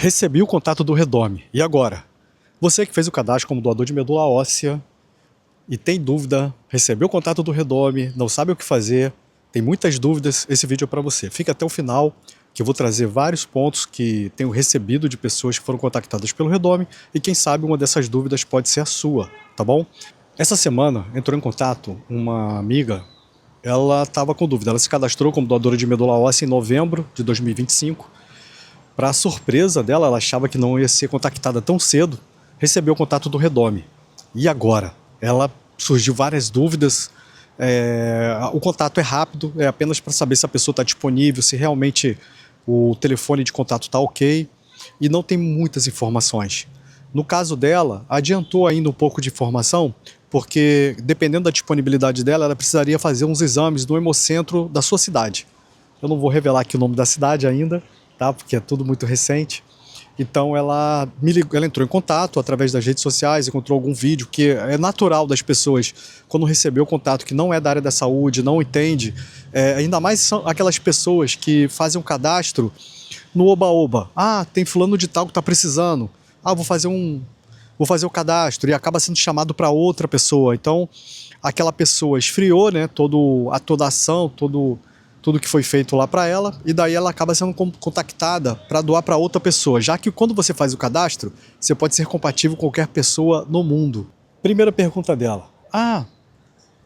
Recebi o contato do Redome. E agora? Você que fez o cadastro como doador de medula óssea e tem dúvida, recebeu o contato do Redome, não sabe o que fazer, tem muitas dúvidas, esse vídeo é para você. Fica até o final, que eu vou trazer vários pontos que tenho recebido de pessoas que foram contactadas pelo Redome e quem sabe uma dessas dúvidas pode ser a sua, tá bom? Essa semana entrou em contato uma amiga, ela estava com dúvida, ela se cadastrou como doadora de medula óssea em novembro de 2025. Para surpresa dela, ela achava que não ia ser contactada tão cedo, recebeu o contato do Redome. E agora? Ela surgiu várias dúvidas, o contato é rápido, é apenas para saber se a pessoa está disponível, se realmente o telefone de contato está ok, e não tem muitas informações. No caso dela, adiantou ainda um pouco de informação, porque dependendo da disponibilidade dela, ela precisaria fazer uns exames no hemocentro da sua cidade. Eu não vou revelar aqui o nome da cidade ainda, tá? Porque é tudo muito recente. Então ela me ligou, ela entrou em contato através das redes sociais, encontrou algum vídeo, que é natural das pessoas, quando recebeu o contato que não é da área da saúde, não entende, ainda mais são aquelas pessoas que fazem um cadastro no oba-oba. Ah, tem fulano de tal que está precisando. Ah, vou fazer o cadastro, e acaba sendo chamado para outra pessoa. Então aquela pessoa esfriou, né, toda a ação, tudo que foi feito lá para ela, e daí ela acaba sendo contactada para doar para outra pessoa, já que quando você faz o cadastro, você pode ser compatível com qualquer pessoa no mundo. Primeira pergunta dela: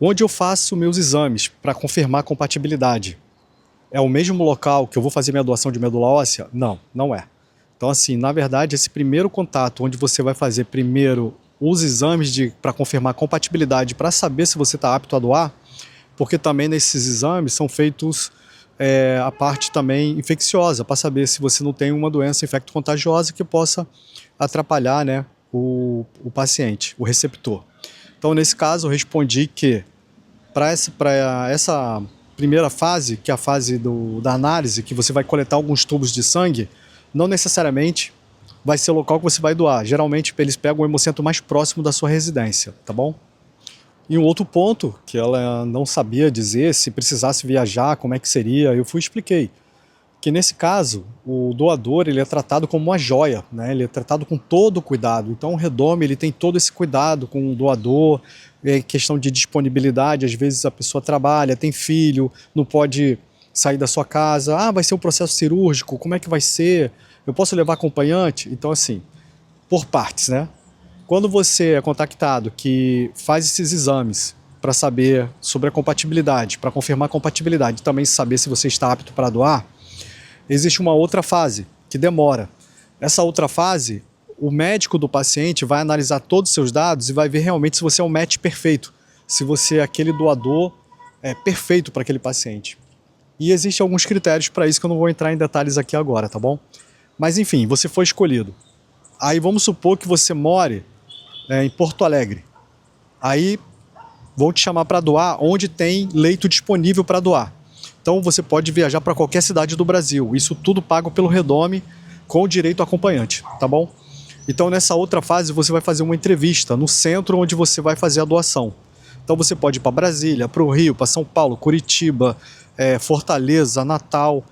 onde eu faço meus exames para confirmar a compatibilidade? É o mesmo local que eu vou fazer minha doação de medula óssea? Não, não é. Então assim, na verdade, esse primeiro contato, onde você vai fazer primeiro os exames para confirmar a compatibilidade, para saber se você está apto a doar, porque também nesses exames são feitos a parte também infecciosa, para saber se você não tem uma doença infecto-contagiosa que possa atrapalhar, né, o paciente, o receptor. Então, nesse caso, eu respondi que para essa primeira fase, que é a fase da análise, que você vai coletar alguns tubos de sangue, não necessariamente vai ser o local que você vai doar. Geralmente, eles pegam o hemocentro mais próximo da sua residência, tá bom? E um outro ponto que ela não sabia dizer, se precisasse viajar, como é que seria, eu expliquei. Que nesse caso, o doador ele é tratado como uma joia, né? Ele é tratado com todo o cuidado. Então o Redome ele tem todo esse cuidado com o doador, questão de disponibilidade, às vezes a pessoa trabalha, tem filho, não pode sair da sua casa, vai ser um processo cirúrgico, como é que vai ser? Eu posso levar acompanhante? Então assim, por partes, né? Quando você é contactado que faz esses exames para saber sobre a compatibilidade, para confirmar a compatibilidade e também saber se você está apto para doar, existe uma outra fase que demora. Essa outra fase, o médico do paciente vai analisar todos os seus dados e vai ver realmente se você é um match perfeito, se você é aquele doador perfeito para aquele paciente. E existem alguns critérios para isso que eu não vou entrar em detalhes aqui agora, tá bom? Mas enfim, você foi escolhido. Aí vamos supor que você more em Porto Alegre. Aí vão te chamar para doar onde tem leito disponível para doar. Então você pode viajar para qualquer cidade do Brasil. Isso tudo pago pelo Redome com direito a acompanhante, tá bom? Então nessa outra fase você vai fazer uma entrevista no centro onde você vai fazer a doação. Então você pode ir para Brasília, para o Rio, para São Paulo, Curitiba, Fortaleza, Natal.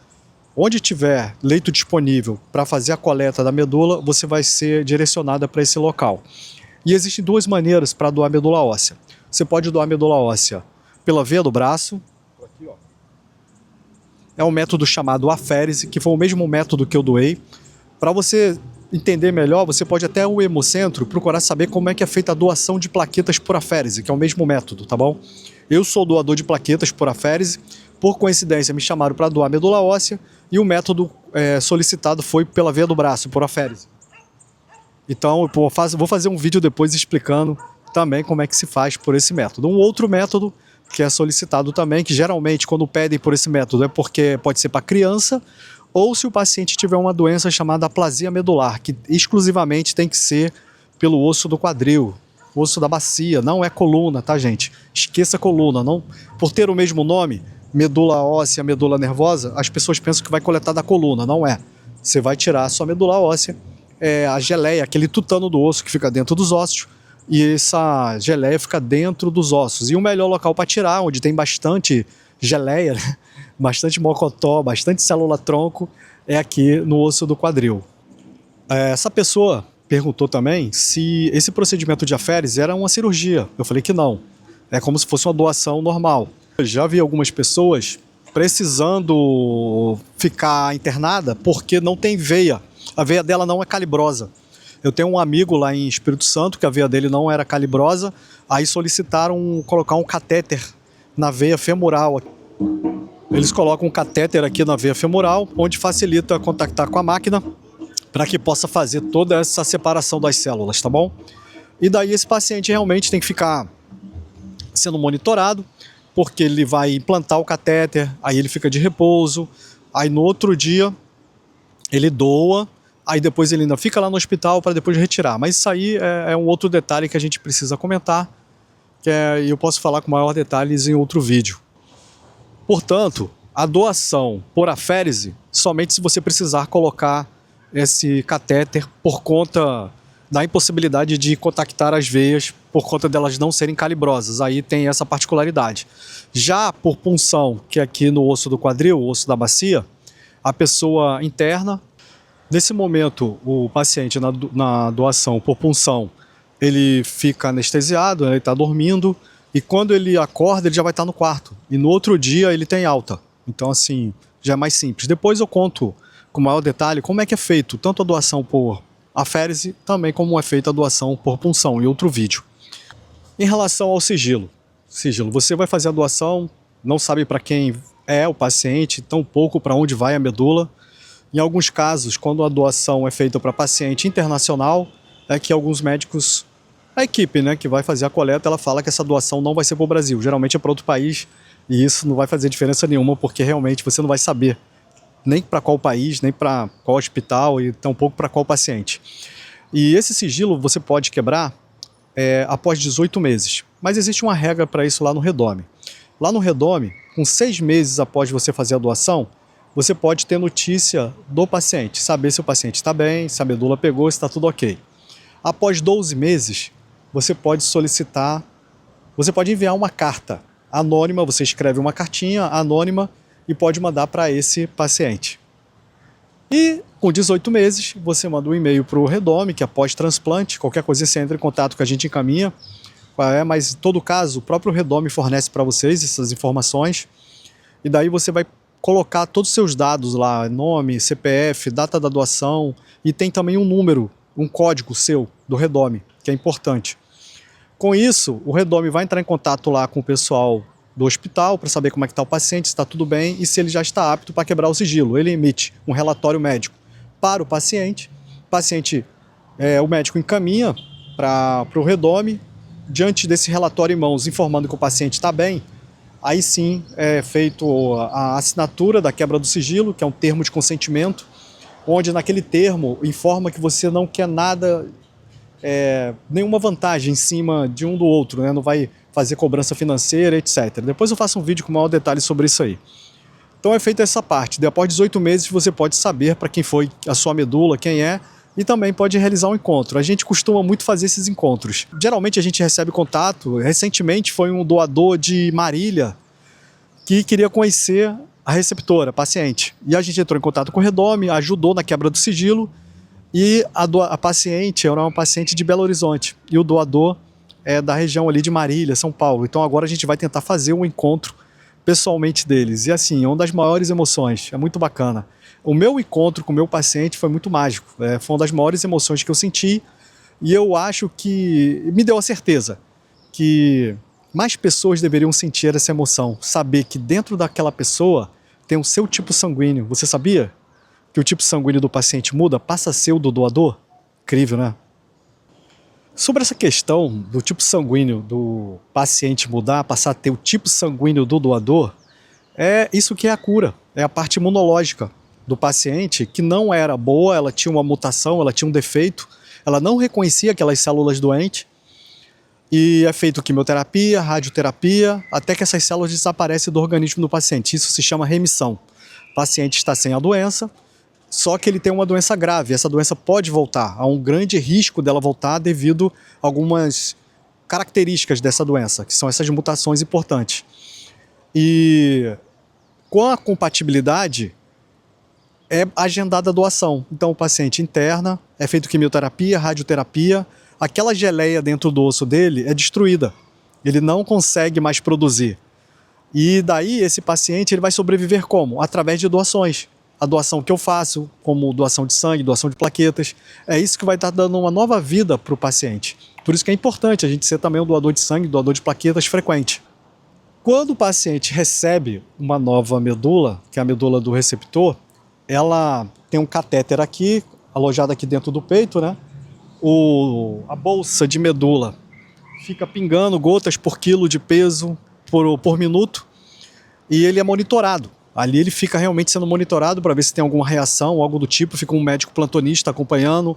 Onde tiver leito disponível para fazer a coleta da medula, você vai ser direcionada para esse local. E existem duas maneiras para doar medula óssea. Você pode doar medula óssea pela veia do braço. Aqui, ó. É um método chamado aférese, que foi o mesmo método que eu doei. Para você entender melhor, você pode até o hemocentro procurar saber como é que é feita a doação de plaquetas por aférese, que é o mesmo método, tá bom? Eu sou doador de plaquetas por aférese. Por coincidência, me chamaram para doar medula óssea e o método solicitado foi pela veia do braço, por aférese. Então, eu vou fazer um vídeo depois explicando também como é que se faz por esse método. Um outro método que é solicitado também, que geralmente quando pedem por esse método é porque pode ser para criança ou se o paciente tiver uma doença chamada aplasia medular, que exclusivamente tem que ser pelo osso do quadril, osso da bacia, não é coluna, tá, gente? Esqueça coluna, não. Por ter o mesmo nome, medula óssea, medula nervosa, as pessoas pensam que vai coletar da coluna, não é. Você vai tirar a sua medula óssea, a geleia, aquele tutano do osso que fica dentro dos ossos, e essa geleia fica dentro dos ossos. E o melhor local para tirar, onde tem bastante geleia, né? Bastante mocotó, bastante célula-tronco, é aqui no osso do quadril. Essa pessoa perguntou também se esse procedimento de aférese era uma cirurgia. Eu falei que não. É como se fosse uma doação normal. Eu já vi algumas pessoas precisando ficar internada porque não tem veia. A veia dela não é calibrosa. Eu tenho um amigo lá em Espírito Santo que a veia dele não era calibrosa, aí solicitaram colocar um catéter na veia femoral. Eles colocam um catéter aqui na veia femoral, onde facilita contactar com a máquina para que possa fazer toda essa separação das células, tá bom? E daí esse paciente realmente tem que ficar sendo monitorado, porque ele vai implantar o catéter, aí ele fica de repouso, aí no outro dia ele doa, aí depois ele ainda fica lá no hospital para depois retirar. Mas isso aí é um outro detalhe que a gente precisa comentar, e eu posso falar com maior detalhes em outro vídeo. Portanto, a doação por aférese, somente se você precisar colocar esse catéter por conta da impossibilidade de contactar as veias, por conta delas não serem calibrosas. Aí tem essa particularidade. Já por punção, que é aqui no osso do quadril, o osso da bacia, a pessoa interna. Nesse momento, o paciente na doação por punção, ele fica anestesiado, ele está dormindo, e quando ele acorda, ele já vai estar no quarto. E no outro dia, ele tem alta. Então, assim, já é mais simples. Depois eu conto com maior detalhe como é que é feito tanto a doação por aférese, também como é feita a doação por punção, em outro vídeo. Em relação ao sigilo. Você vai fazer a doação, não sabe para quem é o paciente, tampouco para onde vai a medula. Em alguns casos, quando a doação é feita para paciente internacional, é que alguns médicos, a equipe, né, que vai fazer a coleta, ela fala que essa doação não vai ser para o Brasil, geralmente é para outro país, e isso não vai fazer diferença nenhuma, porque realmente você não vai saber nem para qual país, nem para qual hospital e tampouco para qual paciente. E esse sigilo você pode quebrar após 18 meses, mas existe uma regra para isso lá no Redome. Lá no Redome, com 6 meses após você fazer a doação, você pode ter notícia do paciente, saber se o paciente está bem, se a medula pegou, se está tudo ok. Após 12 meses, você pode solicitar, você pode enviar uma carta anônima, você escreve uma cartinha anônima e pode mandar para esse paciente. E com 18 meses, você manda um e-mail para o Redome, que é pós-transplante, qualquer coisa você entra em contato que a gente encaminha, mas em todo caso, o próprio Redome fornece para vocês essas informações, e daí você vai colocar todos os seus dados lá, nome, CPF, data da doação, e tem também um número, um código seu do Redome, que é importante. Com isso, o Redome vai entrar em contato lá com o pessoal do hospital para saber como é que está o paciente, se está tudo bem e se ele já está apto para quebrar o sigilo. Ele emite um relatório médico para o paciente, o médico encaminha para o Redome, diante desse relatório em mãos, informando que o paciente está bem, aí sim é feito a assinatura da quebra do sigilo, que é um termo de consentimento, onde naquele termo informa que você não quer nada, nenhuma vantagem em cima de um do outro, né? Não vai fazer cobrança financeira, etc. Depois eu faço um vídeo com maior detalhe sobre isso aí. Então é feita essa parte. Após 18 meses você pode saber para quem foi a sua medula, quem é, e também pode realizar um encontro. A gente costuma muito fazer esses encontros. Geralmente a gente recebe contato, recentemente foi um doador de Marília que queria conhecer a receptora, a paciente. E a gente entrou em contato com o Redome, ajudou na quebra do sigilo, e a paciente era uma paciente de Belo Horizonte, e o doador é da região ali de Marília, São Paulo. Então agora a gente vai tentar fazer um encontro pessoalmente deles. E assim, é uma das maiores emoções, é muito bacana. O meu encontro com o meu paciente foi muito mágico, foi uma das maiores emoções que eu senti, e eu acho que me deu a certeza que mais pessoas deveriam sentir essa emoção, saber que dentro daquela pessoa tem o seu tipo sanguíneo. Você sabia que o tipo sanguíneo do paciente muda, passa a ser o do doador? Incrível, né? Sobre essa questão do tipo sanguíneo do paciente mudar, passar a ter o tipo sanguíneo do doador, é isso que é a cura, é a parte imunológica do paciente, que não era boa, ela tinha uma mutação, ela tinha um defeito, ela não reconhecia aquelas células doentes, e é feito quimioterapia, radioterapia, até que essas células desaparecem do organismo do paciente. Isso se chama remissão. O paciente está sem a doença, só que ele tem uma doença grave. Essa doença pode voltar. Há um grande risco dela voltar devido a algumas características dessa doença, que são essas mutações importantes. E com a compatibilidade, é agendada a doação. Então o paciente interna, é feito quimioterapia, radioterapia, aquela geleia dentro do osso dele é destruída. Ele não consegue mais produzir. E daí esse paciente ele vai sobreviver como? Através de doações. A doação que eu faço, como doação de sangue, doação de plaquetas, é isso que vai estar dando uma nova vida para o paciente. Por isso que é importante a gente ser também um doador de sangue, doador de plaquetas frequente. Quando o paciente recebe uma nova medula, que é a medula do receptor, ela tem um catéter aqui, alojado aqui dentro do peito, né? A bolsa de medula fica pingando gotas por quilo de peso por minuto e ele é monitorado. Ali ele fica realmente sendo monitorado para ver se tem alguma reação, algo do tipo, fica um médico plantonista acompanhando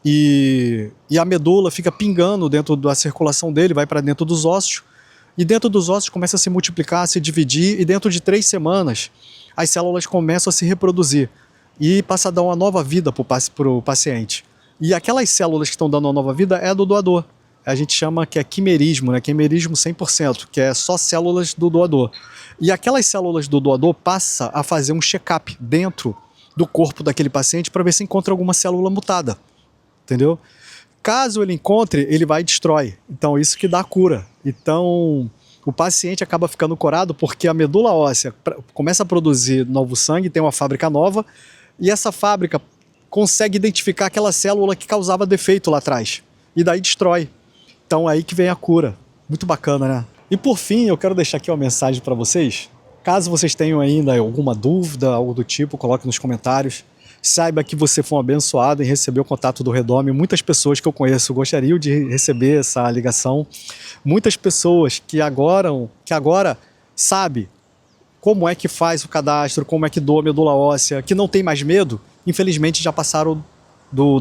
e a medula fica pingando dentro da circulação dele, vai para dentro dos ossos e dentro dos ossos começa a se multiplicar, a se dividir e dentro de 3 semanas as células começam a se reproduzir e passa a dar uma nova vida para o paciente. E aquelas células que estão dando uma nova vida é a do doador. A gente chama que é quimerismo, né? Quimerismo 100%, que é só células do doador. E aquelas células do doador passa a fazer um check-up dentro do corpo daquele paciente para ver se encontra alguma célula mutada, entendeu? Caso ele encontre, ele vai e destrói. Então isso que dá a cura. Então o paciente acaba ficando curado porque a medula óssea começa a produzir novo sangue, tem uma fábrica nova, e essa fábrica consegue identificar aquela célula que causava defeito lá atrás. E daí destrói. Então aí que vem a cura. Muito bacana, né? E por fim, eu quero deixar aqui uma mensagem para vocês. Caso vocês tenham ainda alguma dúvida, algo do tipo, coloque nos comentários. Saiba que você foi um abençoado em receber o contato do Redome. Muitas pessoas que eu conheço gostariam de receber essa ligação. Muitas pessoas que agora sabe como é que faz o cadastro, como é que doa a medula óssea, que não tem mais medo, infelizmente já passaram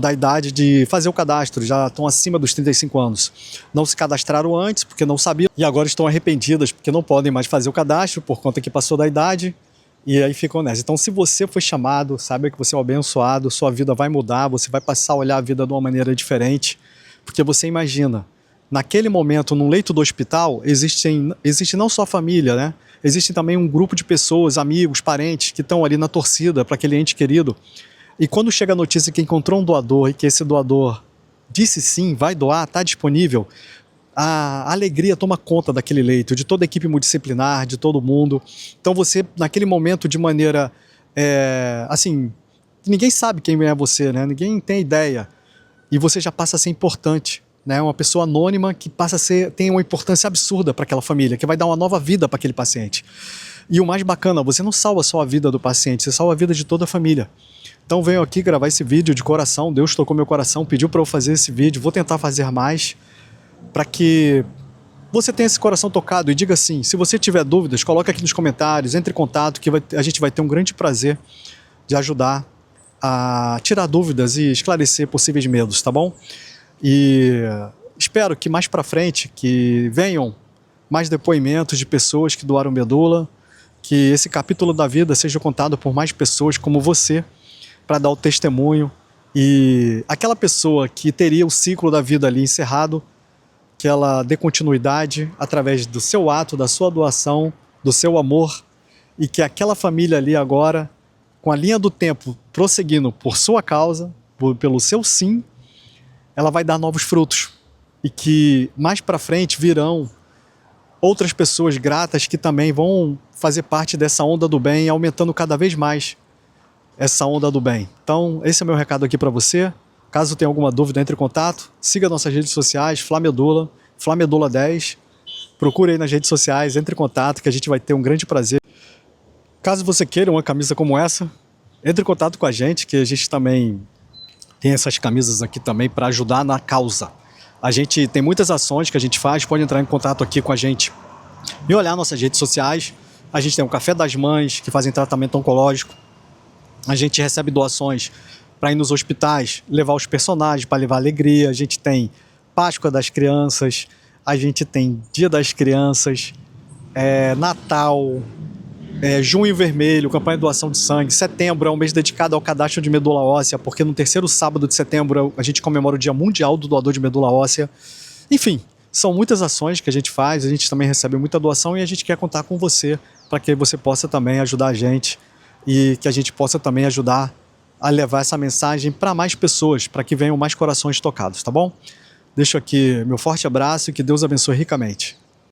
da idade de fazer o cadastro, já estão acima dos 35 anos. Não se cadastraram antes porque não sabiam e agora estão arrependidas porque não podem mais fazer o cadastro por conta que passou da idade e aí ficam nessa. Então se você foi chamado, saiba que você é um abençoado, sua vida vai mudar, você vai passar a olhar a vida de uma maneira diferente, porque você imagina, naquele momento, no leito do hospital, existe não só a família, né? Existe também um grupo de pessoas, amigos, parentes que estão ali na torcida para aquele ente querido. E quando chega a notícia que encontrou um doador e que esse doador disse sim, vai doar, está disponível, a alegria toma conta daquele leito, de toda a equipe multidisciplinar, de todo mundo. Então você, naquele momento, de maneira, assim, ninguém sabe quem é você, né? Ninguém tem ideia. E você já passa a ser importante, né? Uma pessoa anônima que passa a ser, tem uma importância absurda para aquela família, que vai dar uma nova vida para aquele paciente. E o mais bacana, você não salva só a vida do paciente, você salva a vida de toda a família. Então venho aqui gravar esse vídeo de coração, Deus tocou meu coração, pediu para eu fazer esse vídeo, vou tentar fazer mais, para que você tenha esse coração tocado e diga assim, se você tiver dúvidas, coloque aqui nos comentários, entre em contato, que a gente vai ter um grande prazer de ajudar a tirar dúvidas e esclarecer possíveis medos, tá bom? E espero que mais para frente, que venham mais depoimentos de pessoas que doaram medula, que esse capítulo da vida seja contado por mais pessoas como você, para dar o testemunho, e aquela pessoa que teria o ciclo da vida ali encerrado, que ela dê continuidade através do seu ato, da sua doação, do seu amor, e que aquela família ali agora, com a linha do tempo prosseguindo por sua causa, pelo seu sim, ela vai dar novos frutos, e que mais para frente virão outras pessoas gratas que também vão fazer parte dessa onda do bem, aumentando cada vez mais essa onda do bem. Então, esse é o meu recado aqui para você. Caso tenha alguma dúvida, entre em contato. Siga nossas redes sociais, Flamedula, Flamedula10. Procure aí nas redes sociais, entre em contato, que a gente vai ter um grande prazer. Caso você queira uma camisa como essa, entre em contato com a gente, que a gente também tem essas camisas aqui também para ajudar na causa. A gente tem muitas ações que a gente faz, pode entrar em contato aqui com a gente e olhar nossas redes sociais. A gente tem o Café das Mães, que fazem tratamento oncológico. A gente recebe doações para ir nos hospitais, levar os personagens, para levar alegria. A gente tem Páscoa das Crianças, a gente tem Dia das Crianças, Natal, Junho Vermelho, campanha de doação de sangue. Setembro é um mês dedicado ao cadastro de medula óssea, porque no terceiro sábado de setembro a gente comemora o Dia Mundial do Doador de Medula Óssea. Enfim, são muitas ações que a gente faz, a gente também recebe muita doação e a gente quer contar com você para que você possa também ajudar a gente e que a gente possa também ajudar a levar essa mensagem para mais pessoas, para que venham mais corações tocados, tá bom? Deixo aqui meu forte abraço e que Deus abençoe ricamente.